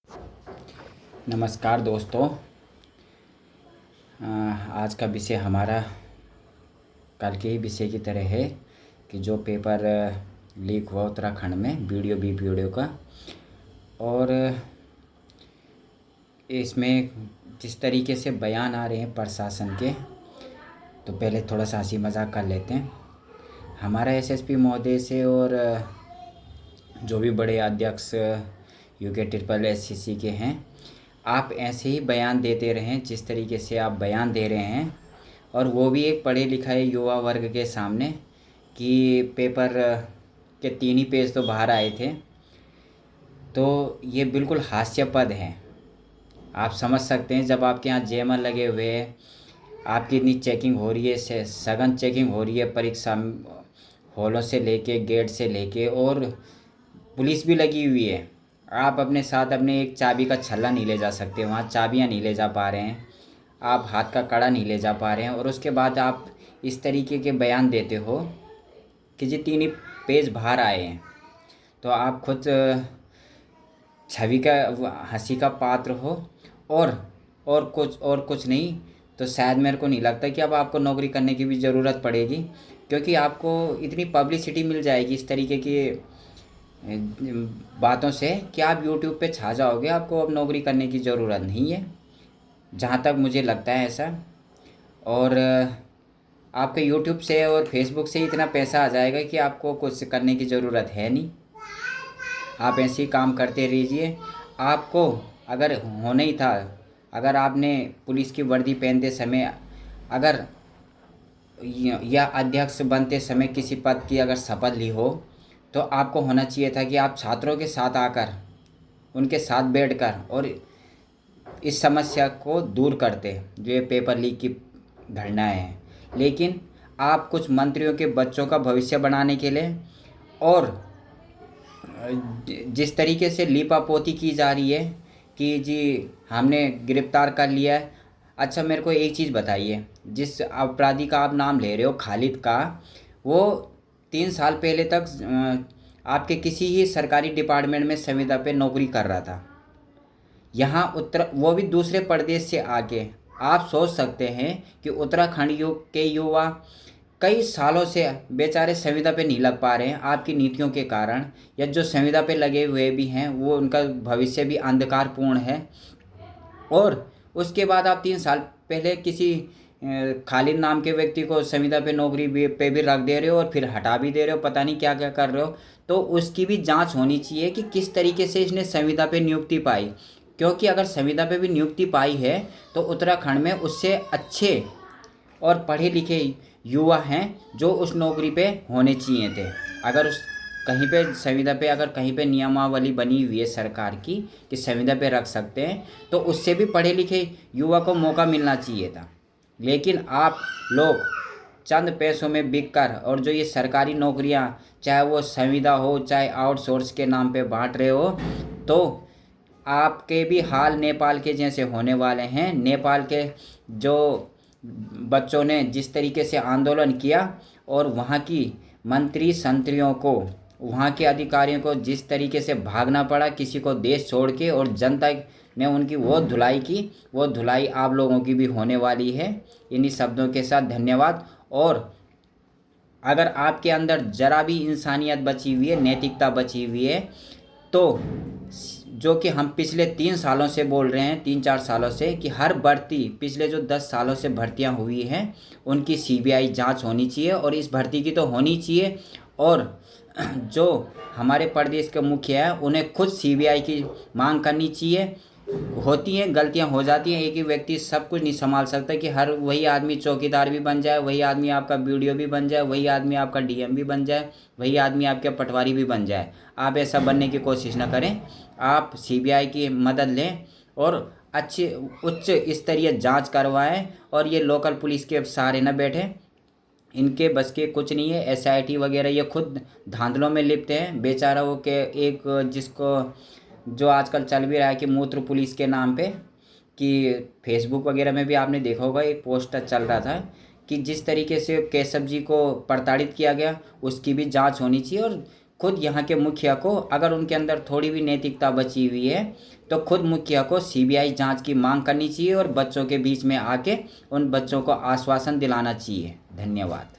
नमस्कार दोस्तों। आज का विषय हमारा कल के ही विषय की तरह है कि जो पेपर लीक हुआ उत्तराखंड में वीडियो का, और इसमें जिस तरीके से बयान आ रहे हैं प्रशासन के, तो पहले थोड़ा सा हंसी मजाक कर लेते हैं। हमारा एसएसपी महोदय से और जो भी बड़े अध्यक्ष यूके ट्रिपल एससीसी के हैं, आप ऐसे ही बयान देते रहें जिस तरीके से आप बयान दे रहे हैं, और वो भी एक पढ़े लिखे युवा वर्ग के सामने कि पेपर के 3 ही पेज तो बाहर आए थे। तो ये बिल्कुल हास्यास्पद है। आप समझ सकते हैं जब आपके यहाँ जैमर लगे हुए हैं, आपकी इतनी चेकिंग हो रही है, सघन चेकिंग हो रही है परीक्षा हॉलों से लेके, गेट से लेके, और पुलिस भी लगी हुई है। आप अपने साथ अपने एक चाबी का छल्ला नहीं ले जा सकते, वहाँ चाबियाँ नहीं ले जा पा रहे हैं, आप हाथ का कड़ा नहीं ले जा पा रहे हैं, और उसके बाद आप इस तरीके के बयान देते हो कि जी 3 ही पेज बाहर आए हैं। तो आप खुद छवि का हंसी का पात्र हो, और कुछ नहीं। तो शायद मेरे को नहीं लगता कि अब आपको नौकरी करने की भी ज़रूरत पड़ेगी, क्योंकि आपको इतनी पब्लिसिटी मिल जाएगी इस तरीके की बातों से कि आप यूट्यूब पे छा जाओगे। आपको अब नौकरी करने की ज़रूरत नहीं है, जहाँ तक मुझे लगता है ऐसा। और आपके यूट्यूब से और फेसबुक से इतना पैसा आ जाएगा कि आपको कुछ करने की ज़रूरत है नहीं। आप ऐसे ही काम करते रहिए। आपको अगर होना ही था, अगर आपने पुलिस की वर्दी पहनते समय, अगर या अध्यक्ष बनते समय किसी पद की अगर शपथ ली हो, तो आपको होना चाहिए था कि आप छात्रों के साथ आकर, उनके साथ बैठकर और इस समस्या को दूर करते जो ये पेपर लीक की घटनाएं हैं। लेकिन आप कुछ मंत्रियों के बच्चों का भविष्य बनाने के लिए, और जिस तरीके से लीपापोती की जा रही है कि जी हमने गिरफ्तार कर लिया है। अच्छा, मेरे को एक चीज़ बताइए, जिस अपराधी का आप नाम ले रहे हो खालिद का, वो 3 साल पहले तक आपके किसी ही सरकारी डिपार्टमेंट में संविदा पे नौकरी कर रहा था। यहाँ वो भी दूसरे प्रदेश से आके। आप सोच सकते हैं कि उत्तराखंड के युवा कई सालों से बेचारे संविदा पे नहीं लग पा रहे हैं आपकी नीतियों के कारण, या जो संविदा पे लगे हुए भी हैं वो उनका भविष्य भी अंधकारपूर्ण है। और उसके बाद आप 3 साल पहले किसी खालिद नाम के व्यक्ति को संविदा पे नौकरी पे भी रख दे रहे हो, और फिर हटा भी दे रहे हो, पता नहीं क्या क्या कर रहे हो। तो उसकी भी जांच होनी चाहिए कि किस तरीके से इसने संविदा पे नियुक्ति पाई, क्योंकि अगर संविदा पे भी नियुक्ति पाई है तो उत्तराखंड में उससे अच्छे और पढ़े लिखे युवा हैं जो उस नौकरी पे होने चाहिए थे। अगर उस कहीं पे संविदा पे, अगर कहीं पे नियमावली बनी हुई है सरकार की कि संविदा पे रख सकते हैं, तो उससे भी पढ़े लिखे युवा को मौका मिलना चाहिए था। लेकिन आप लोग चंद पैसों में बिक कर, और जो ये सरकारी नौकरियां, चाहे वो संविदा हो चाहे आउटसोर्स के नाम पे बांट रहे हो, तो आपके भी हाल नेपाल के जैसे होने वाले हैं। नेपाल के जो बच्चों ने जिस तरीके से आंदोलन किया, और वहाँ की मंत्री संतरियों को, वहाँ के अधिकारियों को जिस तरीके से भागना पड़ा किसी को देश छोड़ के, और जनता ने उनकी वो धुलाई की, वो धुलाई आप लोगों की भी होने वाली है। इन्हीं शब्दों के साथ धन्यवाद। और अगर आपके अंदर जरा भी इंसानियत बची हुई है, नैतिकता बची हुई है, तो जो कि हम पिछले 3 सालों से बोल रहे हैं, 3-4 सालों से, कि हर भर्ती, पिछले जो 10 सालों से भर्तियां हुई हैं उनकी सीबीआई जांच होनी चाहिए, और इस भर्ती की तो होनी चाहिए। और जो हमारे प्रदेश के मुखिया हैं उन्हें खुद सीबीआई की मांग करनी चाहिए। होती हैं गलतियां, हो जाती हैं, एक ही व्यक्ति सब कुछ नहीं संभाल सकता कि हर वही आदमी चौकीदार भी बन जाए, वही आदमी आपका बीडीओ भी बन जाए, वही आदमी आपका डीएम भी बन जाए, वही आदमी आपके पटवारी भी बन जाए। आप ऐसा बनने की कोशिश ना करें। आप सीबीआई की मदद लें और अच्छी उच्च स्तरीय जांच करवाएं, और ये लोकल पुलिस के सहारे न बैठें। इनके बस के कुछ नहीं है। एसआईटी वगैरह ये खुद धांधलों में लिप्त हैं बेचारा। के एक जिसको जो आजकल चल भी रहा है कि मूत्र पुलिस के नाम पे, कि फेसबुक वगैरह में भी आपने देखा होगा, एक पोस्टर चल रहा था कि जिस तरीके से केशव जी को प्रताड़ित किया गया, उसकी भी जांच होनी चाहिए। और खुद यहाँ के मुखिया को, अगर उनके अंदर थोड़ी भी नैतिकता बची हुई है, तो खुद मुखिया को सीबीआई जांच की मांग करनी चाहिए और बच्चों के बीच में आके उन बच्चों को आश्वासन दिलाना चाहिए। धन्यवाद।